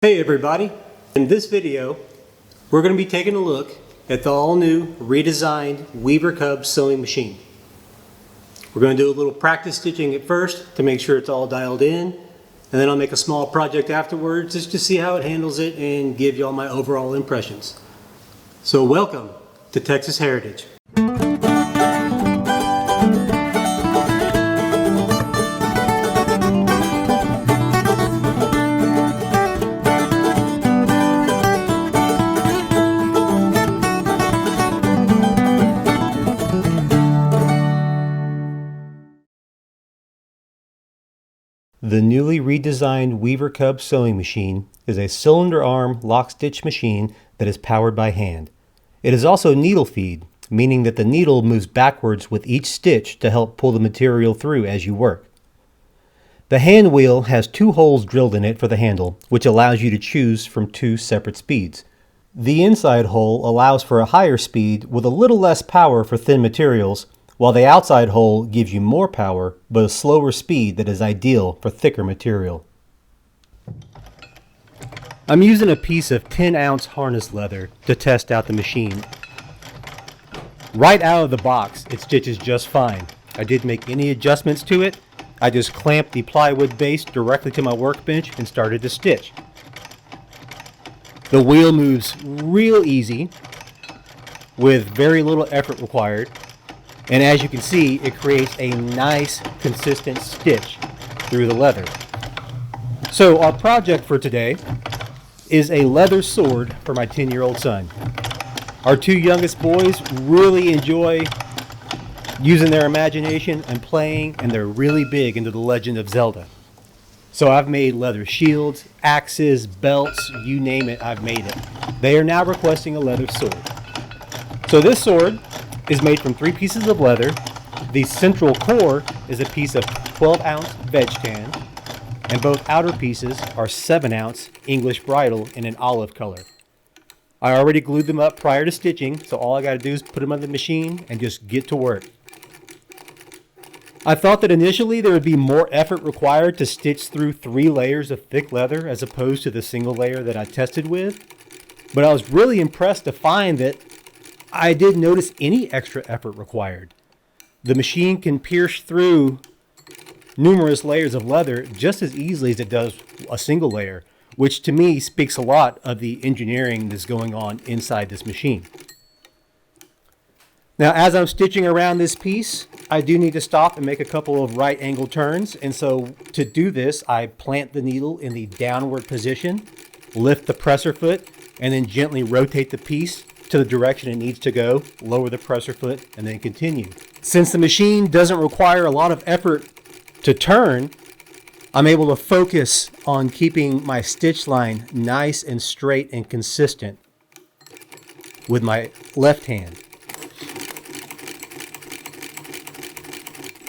Hey everybody! In this video, we're going to be taking a look at the all-new redesigned Weaver CUB Sewing Machine. We're going to do a little practice stitching at first to make sure it's all dialed in, and then I'll make a small project afterwards just to see how it handles it and give you all my overall impressions. So welcome to Texas Heritage. The newly redesigned Weaver CUB Sewing Machine is a cylinder arm lock stitch machine that is powered by hand. It is also needle feed, meaning that the needle moves backwards with each stitch to help pull the material through as you work. The hand wheel has 2 holes drilled in it for the handle, which allows you to choose from 2 separate speeds. The inside hole allows for a higher speed with a little less power for thin materials, while the outside hole gives you more power but a slower speed that is ideal for thicker material. I'm using a piece of 10-ounce harness leather to test out the machine. Right out of the box, it stitches just fine. I didn't make any adjustments to it. I just clamped the plywood base directly to my workbench and started to stitch. The wheel moves real easy with very little effort required. And as you can see, it creates a nice, consistent stitch through the leather. So our project for today is a leather sword for my 10-year-old son. Our 2 youngest boys really enjoy using their imagination and playing, and they're really big into the Legend of Zelda. So I've made leather shields, axes, belts, you name it, I've made it. They are now requesting a leather sword. So this sword is made from 3 pieces of leather. The central core is a piece of 12-ounce veg tan, and both outer pieces are 7-ounce English bridle in an olive color. I already glued them up prior to stitching, so all I got to do is put them on the machine and just get to work. I thought that initially there would be more effort required to stitch through 3 layers of thick leather as opposed to the single layer that I tested with, but I was really impressed to find that I didn't notice any extra effort required. The machine can pierce through numerous layers of leather just as easily as it does a single layer, which to me speaks a lot of the engineering that's going on inside this machine. Now, as I'm stitching around this piece, I do need to stop and make a couple of right angle turns, and so to do this, I plant the needle in the downward position, lift the presser foot, and then gently rotate the piece to the direction it needs to go, lower the presser foot, and then continue. Since the machine doesn't require a lot of effort to turn, I'm able to focus on keeping my stitch line nice and straight and consistent with my left hand.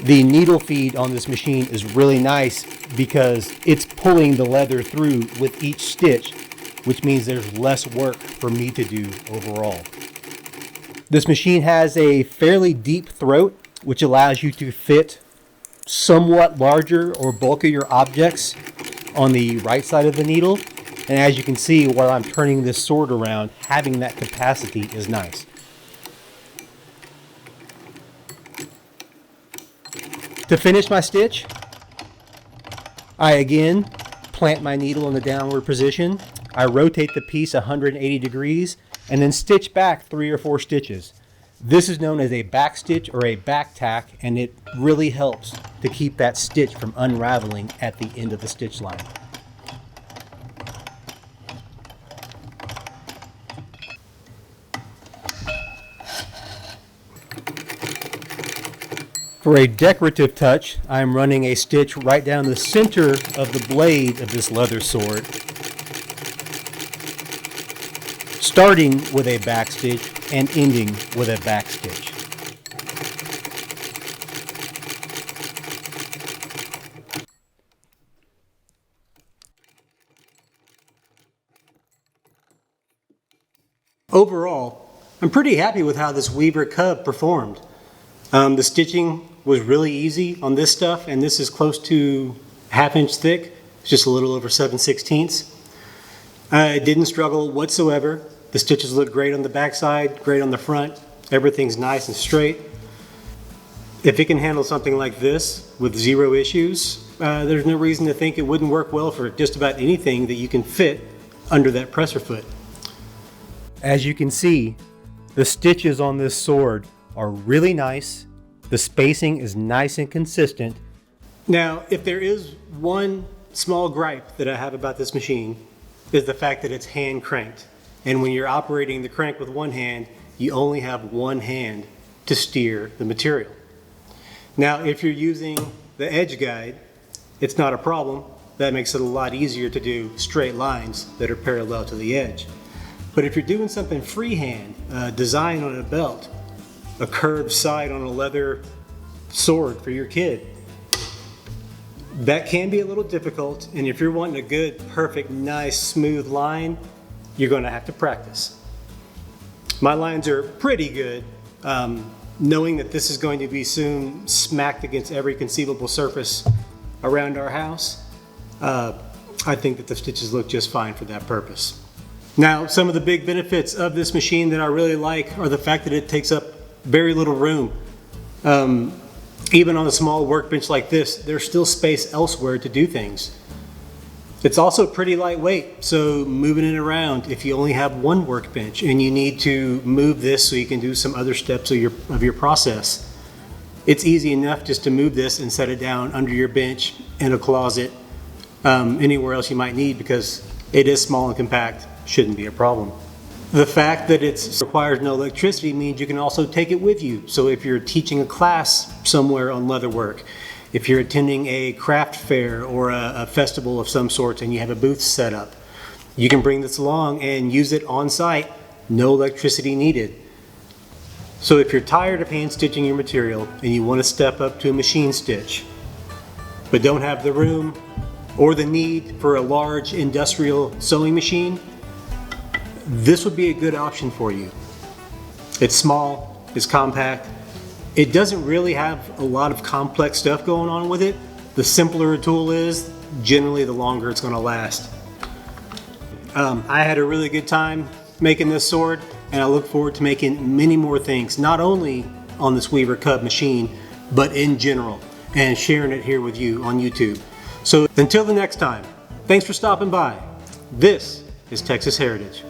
The needle feed on this machine is really nice because it's pulling the leather through with each stitch, which means there's less work for me to do overall. This machine has a fairly deep throat, which allows you to fit somewhat larger or bulkier objects on the right side of the needle. And as you can see, while I'm turning this sword around, having that capacity is nice. To finish my stitch, I again plant my needle in the downward position. I rotate the piece 180 degrees and then stitch back 3 or 4 stitches. This is known as a back stitch or a back tack, and it really helps to keep that stitch from unraveling at the end of the stitch line. For a decorative touch, I'm running a stitch right down the center of the blade of this leather sword, starting with a back stitch and ending with a back stitch. Overall, I'm pretty happy with how this Weaver CUB performed. The stitching was really easy on this stuff, and this is close to 1/2 inch thick. It's just a little over 7/16. It didn't struggle whatsoever. The stitches look great on the back side, great on the front. Everything's nice and straight. If it can handle something like this with zero issues, there's no reason to think it wouldn't work well for just about anything that you can fit under that presser foot. As you can see, the stitches on this sword are really nice. The spacing is nice and consistent. Now, if there is one small gripe that I have about this machine, is the fact that it's hand cranked. And when you're operating the crank with one hand, you only have one hand to steer the material. Now, if you're using the edge guide, it's not a problem. That makes it a lot easier to do straight lines that are parallel to the edge. But if you're doing something freehand, design on a belt, a curved side on a leather sword for your kid, that can be a little difficult. And if you're wanting a good, perfect, nice, smooth line, you're going to have to practice. My lines are pretty good. Knowing that this is going to be soon smacked against every conceivable surface around our house, I think that the stitches look just fine for that purpose. Now, some of the big benefits of this machine that I really like are the fact that it takes up very little room. Even on a small workbench like this, there's still space elsewhere to do things. It's also pretty lightweight, so moving it around, if you only have one workbench and you need to move this so you can do some other steps of your process, it's easy enough just to move this and set it down under your bench, in a closet, anywhere else you might need, because it is small and compact, shouldn't be a problem. The fact that it requires no electricity means you can also take it with you. So if you're teaching a class somewhere on leatherwork, if you're attending a craft fair or a festival of some sort and you have a booth set up, you can bring this along and use it on site, no electricity needed. So if you're tired of hand stitching your material and you want to step up to a machine stitch, but don't have the room or the need for a large industrial sewing machine, this would be a good option for you. It's small, it's compact. It doesn't really have a lot of complex stuff going on with it. The simpler a tool is, generally the longer it's going to last. I had a really good time making this sword, and I look forward to making many more things, not only on this Weaver CUB machine, but in general, and sharing it here with you on YouTube. So until the next time, thanks for stopping by. This is Texas Heritage.